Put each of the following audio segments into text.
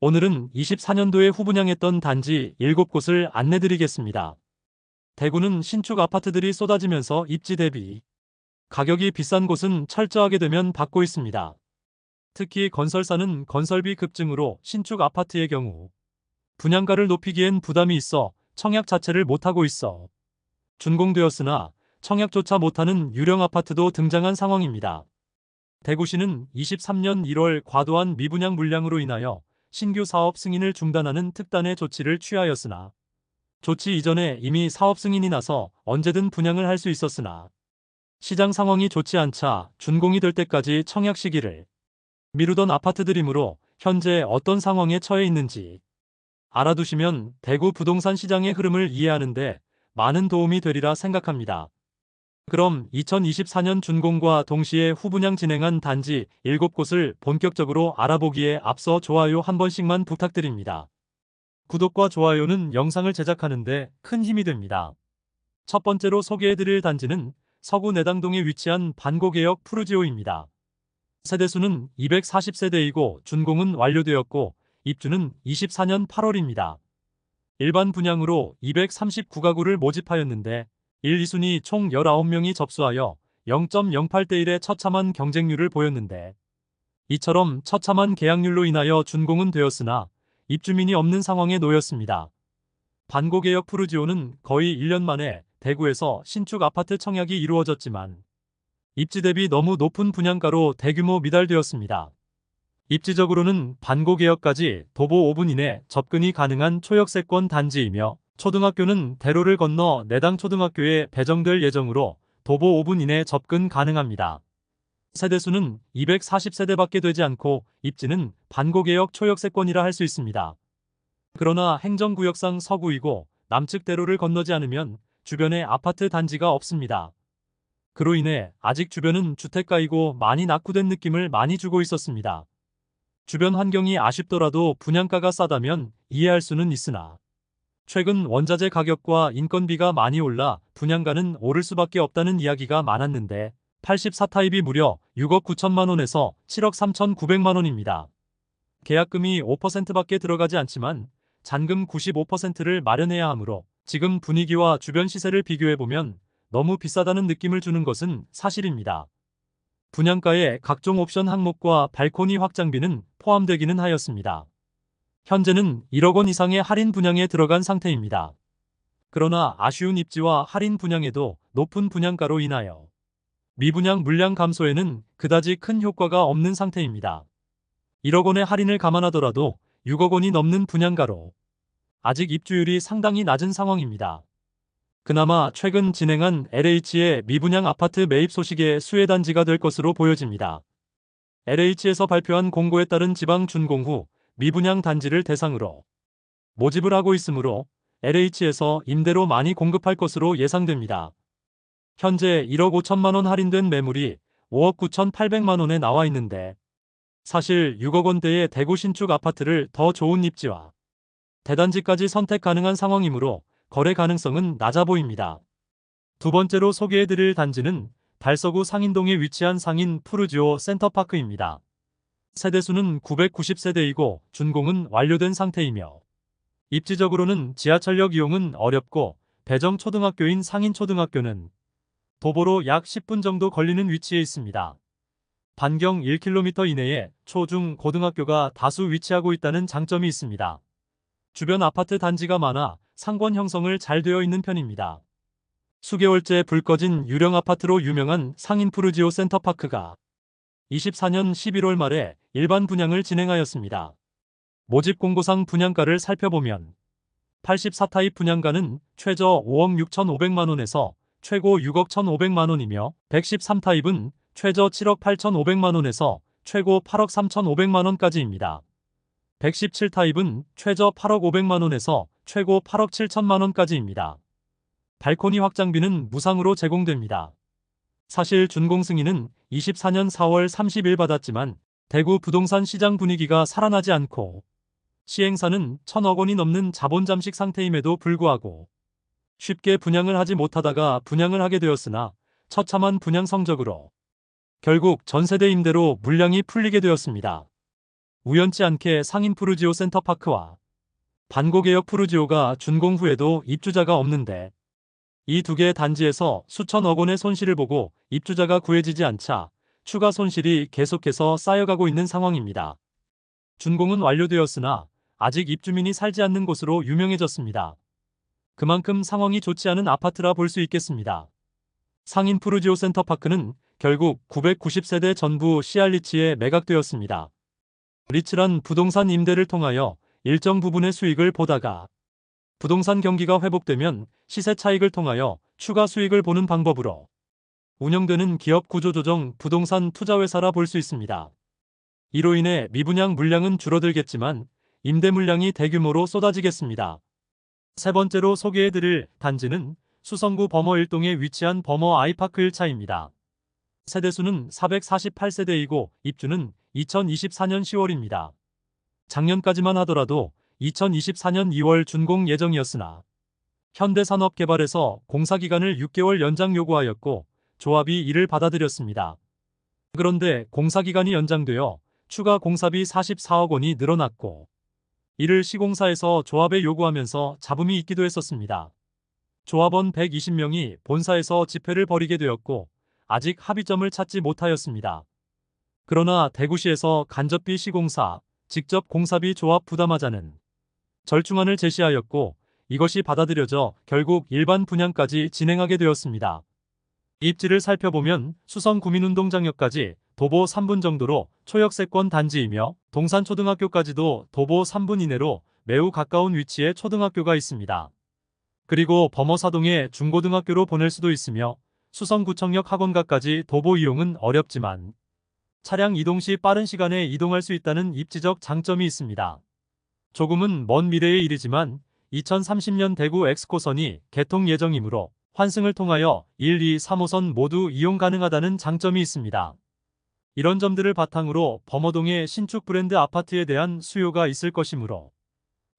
오늘은 24년도에 후분양했던 단지 7곳을 안내드리겠습니다. 대구는 신축 아파트들이 쏟아지면서 입지 대비 가격이 비싼 곳은 철저하게 되면 받고 있습니다. 특히 건설사는 건설비 급증으로 신축 아파트의 경우 분양가를 높이기엔 부담이 있어 청약 자체를 못하고 있어 준공되었으나 청약조차 못하는 유령 아파트도 등장한 상황입니다. 대구시는 23년 1월 과도한 미분양 물량으로 인하여 신규 사업 승인을 중단하는 특단의 조치를 취하였으나 조치 이전에 이미 사업 승인이 나서 언제든 분양을 할 수 있었으나 시장 상황이 좋지 않자 준공이 될 때까지 청약 시기를 미루던 아파트들이므로 현재 어떤 상황에 처해 있는지 알아두시면 대구 부동산 시장의 흐름을 이해하는 데 많은 도움이 되리라 생각합니다. 그럼 2024년 준공과 동시에 후분양 진행한 단지 7곳을 본격적으로 알아보기에 앞서 좋아요 한 번씩만 부탁드립니다. 구독과 좋아요는 영상을 제작하는데 큰 힘이 됩니다. 첫 번째로 소개해드릴 단지는 서구 내당동에 위치한 반고개역 푸르지오입니다. 세대수는 240세대이고 준공은 완료되었고 입주는 24년 8월입니다. 일반 분양으로 239가구를 모집하였는데 1, 2순위 총 19명이 접수하여 0.08대 1의 처참한 경쟁률을 보였는데 이처럼 처참한 계약률로 인하여 준공은 되었으나 입주민이 없는 상황에 놓였습니다. 반고개역 푸르지오는 거의 1년 만에 대구에서 신축 아파트 청약이 이루어졌지만 입지 대비 너무 높은 분양가로 대규모 미달되었습니다. 입지적으로는 반고개역까지 도보 5분 이내 접근이 가능한 초역세권 단지이며 초등학교는 대로를 건너 내당초등학교에 배정될 예정으로 도보 5분 이내 접근 가능합니다. 세대수는 240세대밖에 되지 않고 입지는 반고개역 초역세권이라 할 수 있습니다. 그러나 행정구역상 서구이고 남측 대로를 건너지 않으면 주변에 아파트 단지가 없습니다. 그로 인해 아직 주변은 주택가이고 많이 낙후된 느낌을 많이 주고 있었습니다. 주변 환경이 아쉽더라도 분양가가 싸다면 이해할 수는 있으나 최근 원자재 가격과 인건비가 많이 올라 분양가는 오를 수밖에 없다는 이야기가 많았는데 84타입이 무려 6억 9천만 원에서 7억 3천9백만 원입니다. 계약금이 5%밖에 들어가지 않지만 잔금 95%를 마련해야 하므로 지금 분위기와 주변 시세를 비교해보면 너무 비싸다는 느낌을 주는 것은 사실입니다. 분양가에 각종 옵션 항목과 발코니 확장비는 포함되기는 하였습니다. 현재는 1억 원 이상의 할인 분양에 들어간 상태입니다. 그러나 아쉬운 입지와 할인 분양에도 높은 분양가로 인하여 미분양 물량 감소에는 그다지 큰 효과가 없는 상태입니다. 1억 원의 할인을 감안하더라도 6억 원이 넘는 분양가로 아직 입주율이 상당히 낮은 상황입니다. 그나마 최근 진행한 LH의 미분양 아파트 매입 소식의 수혜단지가 될 것으로 보여집니다. LH에서 발표한 공고에 따른 지방 준공 후 미분양 단지를 대상으로 모집을 하고 있으므로 LH에서 임대로 많이 공급할 것으로 예상됩니다. 현재 1억 5천만 원 할인된 매물이 5억 9천8백만 원에 나와 있는데 사실 6억 원대의 대구 신축 아파트를 더 좋은 입지와 대단지까지 선택 가능한 상황이므로 거래 가능성은 낮아 보입니다. 두 번째로 소개해드릴 단지는 달서구 상인동에 위치한 상인 푸르지오 센터파크입니다. 세대수는 990세대이고 준공은 완료된 상태이며 입지적으로는 지하철역 이용은 어렵고 배정 초등학교인 상인초등학교는 도보로 약 10분 정도 걸리는 위치에 있습니다. 반경 1km 이내에 초, 중, 고등학교가 다수 위치하고 있다는 장점이 있습니다. 주변 아파트 단지가 많아 상권 형성을 잘 되어 있는 편입니다. 수개월째 불 꺼진 유령 아파트로 유명한 상인 푸르지오 센터파크가 24년 11월 말에 일반 분양을 진행하였습니다. 모집 공고상 분양가를 살펴보면 84타입 분양가는 최저 5억 6천5백만 원에서 최고 6억 1,500만 원이며 113타입은 최저 7억 8천5백만 원에서 최고 8억 3천5백만 원까지입니다. 117타입은 최저 8억 5백만 원에서 최고 8억 7천만 원까지입니다. 발코니 확장비는 무상으로 제공됩니다. 사실 준공 승인은 24년 4월 30일 받았지만 대구 부동산 시장 분위기가 살아나지 않고 시행사는 1,000억 원이 넘는 자본 잠식 상태임에도 불구하고 쉽게 분양을 하지 못하다가 분양을 하게 되었으나 처참한 분양 성적으로 결국 전세대 임대로 물량이 풀리게 되었습니다. 우연치 않게 상인 푸르지오 센터파크와 반고개역 푸르지오가 준공 후에도 입주자가 없는데 이 두 개의 단지에서 수천억 원의 손실을 보고 입주자가 구해지지 않자 추가 손실이 계속해서 쌓여가고 있는 상황입니다. 준공은 완료되었으나 아직 입주민이 살지 않는 곳으로 유명해졌습니다. 그만큼 상황이 좋지 않은 아파트라 볼 수 있겠습니다. 상인 푸르지오 센터파크는 결국 990세대 전부 CR리츠에 매각되었습니다. 리츠란 부동산 임대를 통하여 일정 부분의 수익을 보다가 부동산 경기가 회복되면 시세 차익을 통하여 추가 수익을 보는 방법으로 운영되는 기업 구조조정 부동산 투자회사라 볼 수 있습니다. 이로 인해 미분양 물량은 줄어들겠지만 임대 물량이 대규모로 쏟아지겠습니다. 세 번째로 소개해드릴 단지는 수성구 범어 1동에 위치한 범어 아이파크 1차입니다. 세대수는 448세대이고 입주는 2024년 10월입니다. 작년까지만 하더라도 2024년 2월 준공 예정이었으나 현대산업개발에서 공사기간을 6개월 연장 요구하였고 조합이 이를 받아들였습니다. 그런데 공사기간이 연장되어 추가 공사비 44억 원이 늘어났고 이를 시공사에서 조합에 요구하면서 잡음이 있기도 했었습니다. 조합원 120명이 본사에서 집회를 벌이게 되었고 아직 합의점을 찾지 못하였습니다. 그러나 대구시에서 간접비 시공사, 직접 공사비 조합 부담하자는 절충안을 제시하였고 이것이 받아들여져 결국 일반 분양까지 진행하게 되었습니다. 입지를 살펴보면 수성구민운동장역까지 도보 3분 정도로 초역세권 단지이며 동산초등학교까지도 도보 3분 이내로 매우 가까운 위치에 초등학교가 있습니다. 그리고 범어사동에 중고등학교로 보낼 수도 있으며 수성구청역 학원가까지 도보 이용은 어렵지만 차량 이동 시 빠른 시간에 이동할 수 있다는 입지적 장점이 있습니다. 조금은 먼 미래의 일이지만 2030년 대구 엑스코선이 개통 예정이므로 환승을 통하여 1, 2, 3호선 모두 이용 가능하다는 장점이 있습니다. 이런 점들을 바탕으로 범어동의 신축 브랜드 아파트에 대한 수요가 있을 것이므로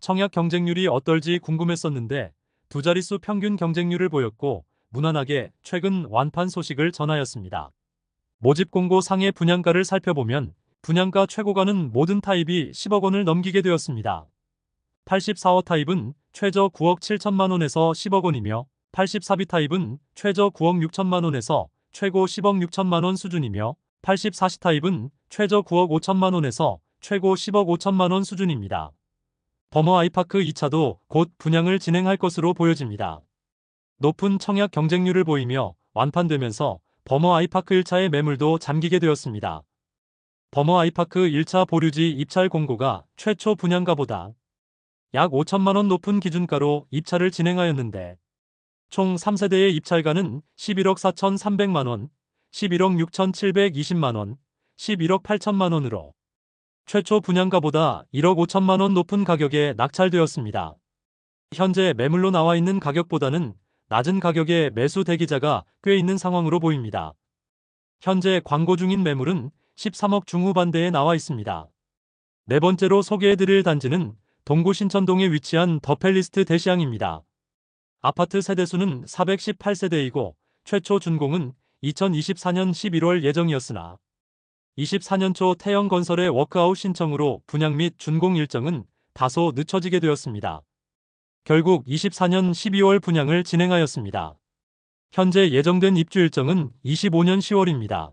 청약 경쟁률이 어떨지 궁금했었는데 두 자릿수 평균 경쟁률을 보였고 무난하게 최근 완판 소식을 전하였습니다. 모집 공고 상의 분양가를 살펴보면 분양가 최고가는 모든 타입이 10억 원을 넘기게 되었습니다. 84호 타입은 최저 9억 7천만 원에서 10억 원이며 84B 타입은 최저 9억 6천만 원에서 최고 10억 6천만 원 수준이며 84C 타입은 최저 9억 5천만 원에서 최고 10억 5천만 원 수준입니다. 범어 아이파크 2차도 곧 분양을 진행할 것으로 보여집니다. 높은 청약 경쟁률을 보이며 완판되면서 범어 아이파크 1차의 매물도 잠기게 되었습니다. 범어 아이파크 1차 보류지 입찰 공고가 최초 분양가보다 약 5천만 원 높은 기준가로 입찰을 진행하였는데 총 3세대의 입찰가는 11억 4,300만 원, 11억 6,720만 원, 11억 8천만 원으로 최초 분양가보다 1억 5천만 원 높은 가격에 낙찰되었습니다. 현재 매물로 나와 있는 가격보다는 낮은 가격에 매수 대기자가 꽤 있는 상황으로 보입니다. 현재 광고 중인 매물은 13억 중후반대에 나와 있습니다. 네 번째로 소개해드릴 단지는 동구 신천동에 위치한 더펠리스트 대시양입니다. 아파트 세대수는 418세대이고 최초 준공은 2024년 11월 예정이었으나 24년 초 태영건설의 워크아웃 신청으로 분양 및 준공 일정은 다소 늦춰지게 되었습니다. 결국 24년 12월 분양을 진행하였습니다. 현재 예정된 입주 일정은 25년 10월입니다.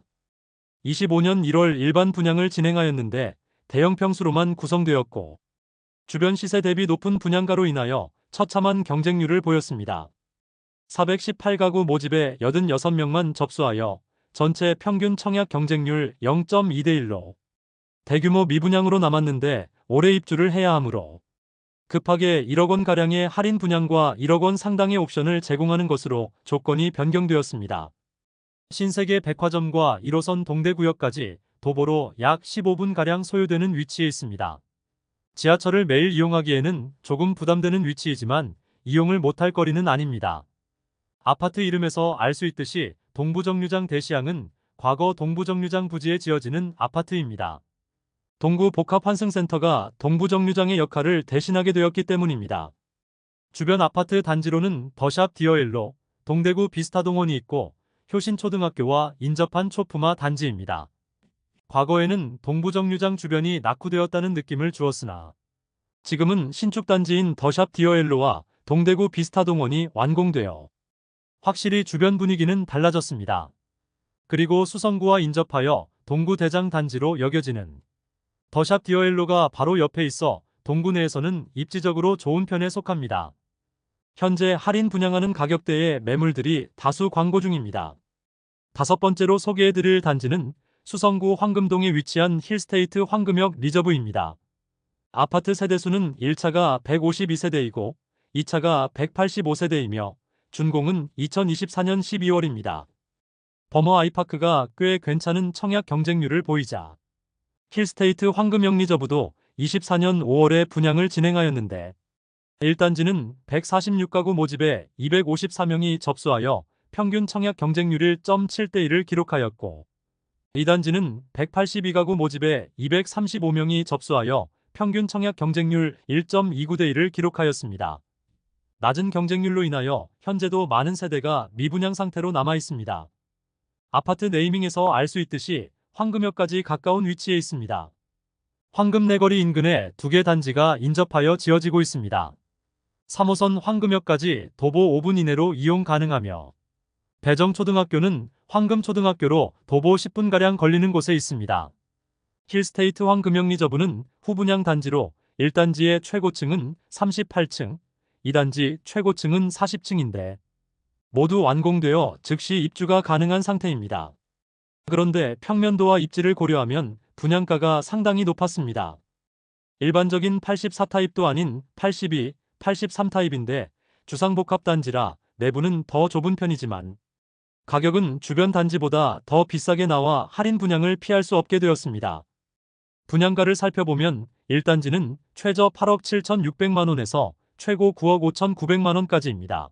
25년 1월 일반 분양을 진행하였는데 대형 평수로만 구성되었고 주변 시세 대비 높은 분양가로 인하여 처참한 경쟁률을 보였습니다. 418가구 모집에 86명만 접수하여 전체 평균 청약 경쟁률 0.2대 1로 대규모 미분양으로 남았는데 올해 입주를 해야 하므로 급하게 1억 원가량의 할인 분양과 1억 원 상당의 옵션을 제공하는 것으로 조건이 변경되었습니다. 신세계 백화점과 1호선 동대구역까지 도보로 약 15분가량 소요되는 위치에 있습니다. 지하철을 매일 이용하기에는 조금 부담되는 위치이지만 이용을 못할 거리는 아닙니다. 아파트 이름에서 알 수 있듯이 동부정류장 대시양은 과거 동부정류장 부지에 지어지는 아파트입니다. 동구 복합환승센터가 동부정류장의 역할을 대신하게 되었기 때문입니다. 주변 아파트 단지로는 더샵 디어엘로, 동대구 비스타동원이 있고 효신초등학교와 인접한 초품화 단지입니다. 과거에는 동부정류장 주변이 낙후되었다는 느낌을 주었으나 지금은 신축 단지인 더샵 디어엘로와 동대구 비스타동원이 완공되어 확실히 주변 분위기는 달라졌습니다. 그리고 수성구와 인접하여 동구 대장 단지로 여겨지는 더샵 디어엘로가 바로 옆에 있어 동구 내에서는 입지적으로 좋은 편에 속합니다. 현재 할인 분양하는 가격대의 매물들이 다수 광고 중입니다. 다섯 번째로 소개해드릴 단지는 수성구 황금동에 위치한 힐스테이트 황금역 리저브입니다. 아파트 세대수는 1차가 152세대이고 2차가 185세대이며 준공은 2024년 12월입니다. 버머 아이파크가 꽤 괜찮은 청약 경쟁률을 보이자 힐스테이트 황금역 리저브도 24년 5월에 분양을 진행하였는데 1단지는 146가구 모집에 254명이 접수하여 평균 청약 경쟁률 1.7대1을 기록하였고 2단지는 182가구 모집에 235명이 접수하여 평균 청약 경쟁률 1.29대1을 기록하였습니다. 낮은 경쟁률로 인하여 현재도 많은 세대가 미분양 상태로 남아 있습니다. 아파트 네이밍에서 알 수 있듯이 황금역까지 가까운 위치에 있습니다. 황금내거리 인근에 2개 단지가 인접하여 지어지고 있습니다. 3호선 황금역까지 도보 5분 이내로 이용 가능하며 배정초등학교는 황금초등학교로 도보 10분가량 걸리는 곳에 있습니다. 힐스테이트 황금역 리저브는 후분양 단지로 1단지의 최고층은 38층, 2단지 최고층은 40층인데 모두 완공되어 즉시 입주가 가능한 상태입니다. 그런데 평면도와 입지를 고려하면 분양가가 상당히 높았습니다. 일반적인 84타입도 아닌 82, 83타입인데 주상복합단지라 내부는 더 좁은 편이지만 가격은 주변 단지보다 더 비싸게 나와 할인 분양을 피할 수 없게 되었습니다. 분양가를 살펴보면 1단지는 최저 8억 7,600만원에서 최고 9억 5,900만원까지입니다.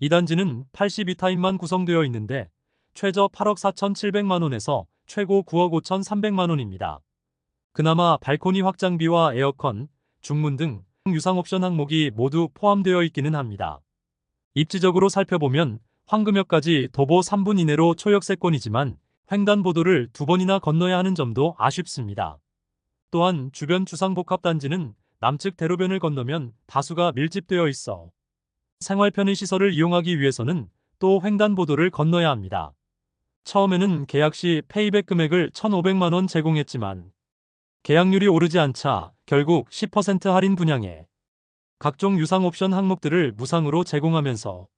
2단지는 82타입만 구성되어 있는데 최저 8억 4,700만원에서 최고 9억 5,300만원입니다. 그나마 발코니 확장비와 에어컨, 중문 등 유상 옵션 항목이 모두 포함되어 있기는 합니다. 입지적으로 살펴보면 황금역까지 도보 3분 이내로 초역세권이지만 횡단보도를 2번이나 건너야 하는 점도 아쉽습니다. 또한 주변 주상복합단지는 남측 대로변을 건너면 다수가 밀집되어 있어 생활 편의 시설을 이용하기 위해서는 또 횡단보도를 건너야 합니다. 처음에는 계약 시 페이백 금액을 1,500만원 제공했지만 계약률이 오르지 않자 결국 10% 할인 분양에 각종 유상 옵션 항목들을 무상으로 제공하면서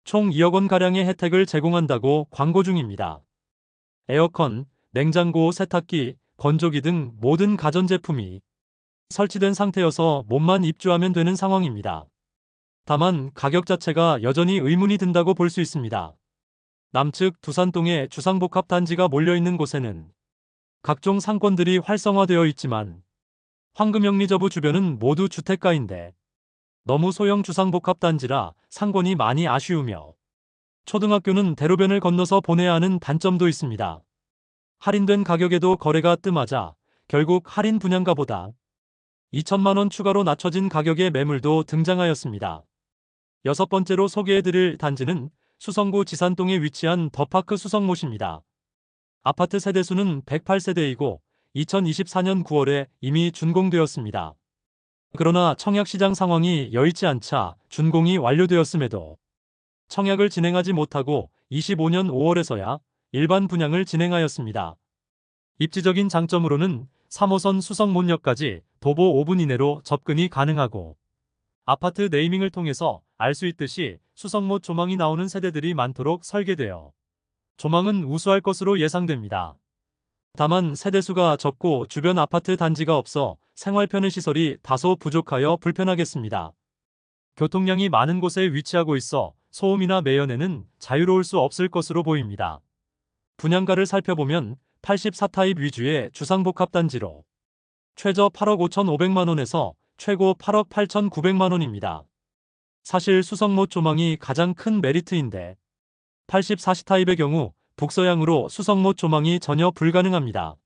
총 2억 원가량의 혜택을 제공한다고 광고 중입니다. 에어컨, 냉장고, 세탁기, 건조기 등 모든 가전제품이 설치된 상태여서 몸만 입주하면 되는 상황입니다. 다만 가격 자체가 여전히 의문이 든다고 볼 수 있습니다. 남측 두산동에 주상복합단지가 몰려있는 곳에는 각종 상권들이 활성화되어 있지만 황금역 리저브 주변은 모두 주택가인데 너무 소형 주상복합단지라 상권이 많이 아쉬우며 초등학교는 대로변을 건너서 보내야 하는 단점도 있습니다. 할인된 가격에도 거래가 뜸하자 결국 할인 분양가보다 2천만원 추가로 낮춰진 가격의 매물도 등장하였습니다. 여섯 번째로 소개해드릴 단지는 수성구 지산동에 위치한 더파크 수성못입니다. 아파트 세대수는 108세대이고 2024년 9월에 이미 준공되었습니다. 그러나 청약시장 상황이 여의치 않자 준공이 완료되었음에도 청약을 진행하지 못하고 25년 5월에서야 일반 분양을 진행하였습니다. 입지적인 장점으로는 3호선 수성못역까지 도보 5분 이내로 접근이 가능하고 아파트 네이밍을 통해서 알 수 있듯이 수성못 조망이 나오는 세대들이 많도록 설계되어 조망은 우수할 것으로 예상됩니다. 다만 세대수가 적고 주변 아파트 단지가 없어 생활 편의 시설이 다소 부족하여 불편하겠습니다. 교통량이 많은 곳에 위치하고 있어 소음이나 매연에는 자유로울 수 없을 것으로 보입니다. 분양가를 살펴보면 84타입 위주의 주상복합단지로 최저 8억 5,500만원에서 최고 8억 8,900만원입니다. 사실 수성못 조망이 가장 큰 메리트인데 84타입의 경우 북서향으로 수성못 조망이 전혀 불가능합니다.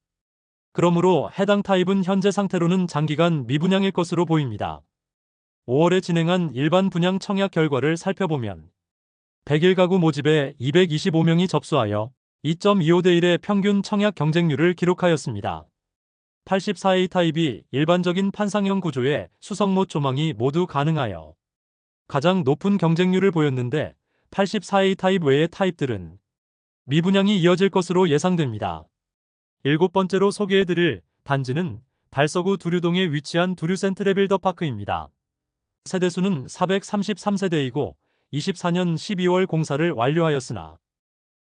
그러므로 해당 타입은 현재 상태로는 장기간 미분양일 것으로 보입니다. 5월에 진행한 일반 분양 청약 결과를 살펴보면 101가구 모집에 225명이 접수하여 2.25대 1의 평균 청약 경쟁률을 기록하였습니다. 84A 타입이 일반적인 판상형 구조의 수성못 조망이 모두 가능하여 가장 높은 경쟁률을 보였는데 84A 타입 외의 타입들은 미분양이 이어질 것으로 예상됩니다. 일곱 번째로 소개해드릴 단지는 달서구 두류동에 위치한 두류 센트레빌더파크입니다. 세대수는 433세대이고 24년 12월 공사를 완료하였으나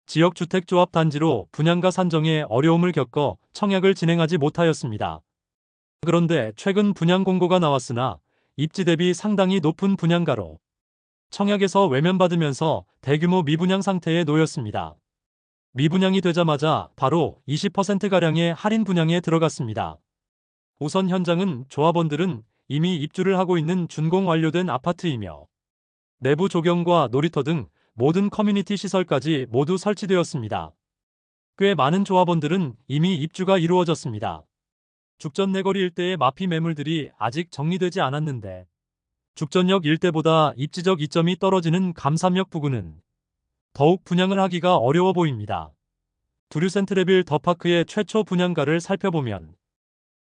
지역주택조합 단지로 분양가 산정에 어려움을 겪어 청약을 진행하지 못하였습니다. 그런데 최근 분양 공고가 나왔으나 입지 대비 상당히 높은 분양가로 청약에서 외면받으면서 대규모 미분양 상태에 놓였습니다. 미분양이 되자마자 바로 20%가량의 할인 분양에 들어갔습니다. 우선 현장은 조합원들은 이미 입주를 하고 있는 준공 완료된 아파트이며 내부 조경과 놀이터 등 모든 커뮤니티 시설까지 모두 설치되었습니다. 꽤 많은 조합원들은 이미 입주가 이루어졌습니다. 죽전 내거리 일대의 마피 매물들이 아직 정리되지 않았는데 죽전역 일대보다 입지적 이점이 떨어지는 감삼역 부근은 더욱 분양을 하기가 어려워 보입니다. 두류 센트레빌 더파크의 최초 분양가를 살펴보면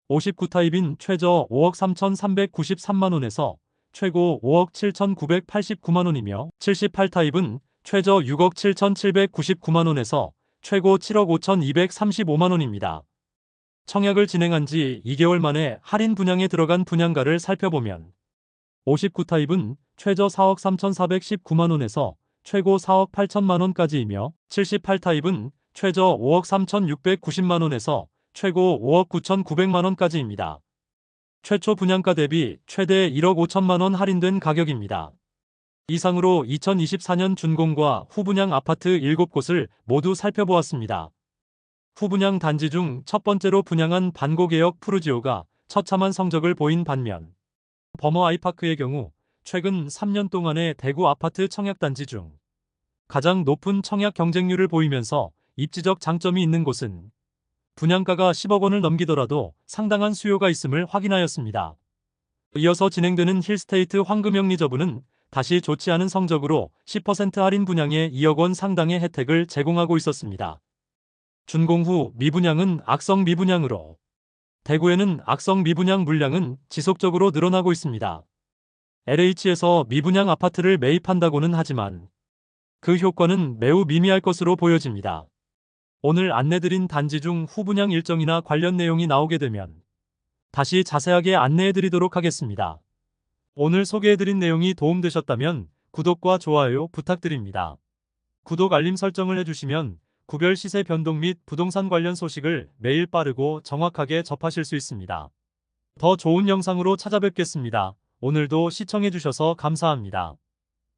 59타입인 최저 5억 3,393만원에서 최고 5억 7,989만원이며 78타입은 최저 6억 7,799만원에서 최고 7억 5,235만원입니다. 청약을 진행한 지 2개월 만에 할인 분양에 들어간 분양가를 살펴보면 59타입은 최저 4억 3,419만원에서 최고 4억 8천만원까지이며 78타입은 최저 5억 3,690만원에서 최고 5억 9,900만원까지입니다. 최초 분양가 대비 최대 1억 5천만원 할인된 가격입니다. 이상으로 2024년 준공과 후분양 아파트 7곳을 모두 살펴보았습니다. 후분양 단지 중 첫 번째로 분양한 반고개역 푸르지오가 처참한 성적을 보인 반면 버머 아이파크의 경우 최근 3년 동안의 대구 아파트 청약단지 중 가장 높은 청약 경쟁률을 보이면서 입지적 장점이 있는 곳은 분양가가 10억 원을 넘기더라도 상당한 수요가 있음을 확인하였습니다. 이어서 진행되는 힐스테이트 황금영 리저브는 다시 좋지 않은 성적으로 10% 할인 분양에 2억 원 상당의 혜택을 제공하고 있었습니다. 준공 후 미분양은 악성 미분양으로 대구에는 악성 미분양 물량은 지속적으로 늘어나고 있습니다. LH에서 미분양 아파트를 매입한다고는 하지만 그 효과는 매우 미미할 것으로 보여집니다. 오늘 안내드린 단지 중 후분양 일정이나 관련 내용이 나오게 되면 다시 자세하게 안내해드리도록 하겠습니다. 오늘 소개해드린 내용이 도움되셨다면 구독과 좋아요 부탁드립니다. 구독 알림 설정을 해주시면 구별 시세 변동 및 부동산 관련 소식을 매일 빠르고 정확하게 접하실 수 있습니다. 더 좋은 영상으로 찾아뵙겠습니다. 오늘도 시청해주셔서 감사합니다.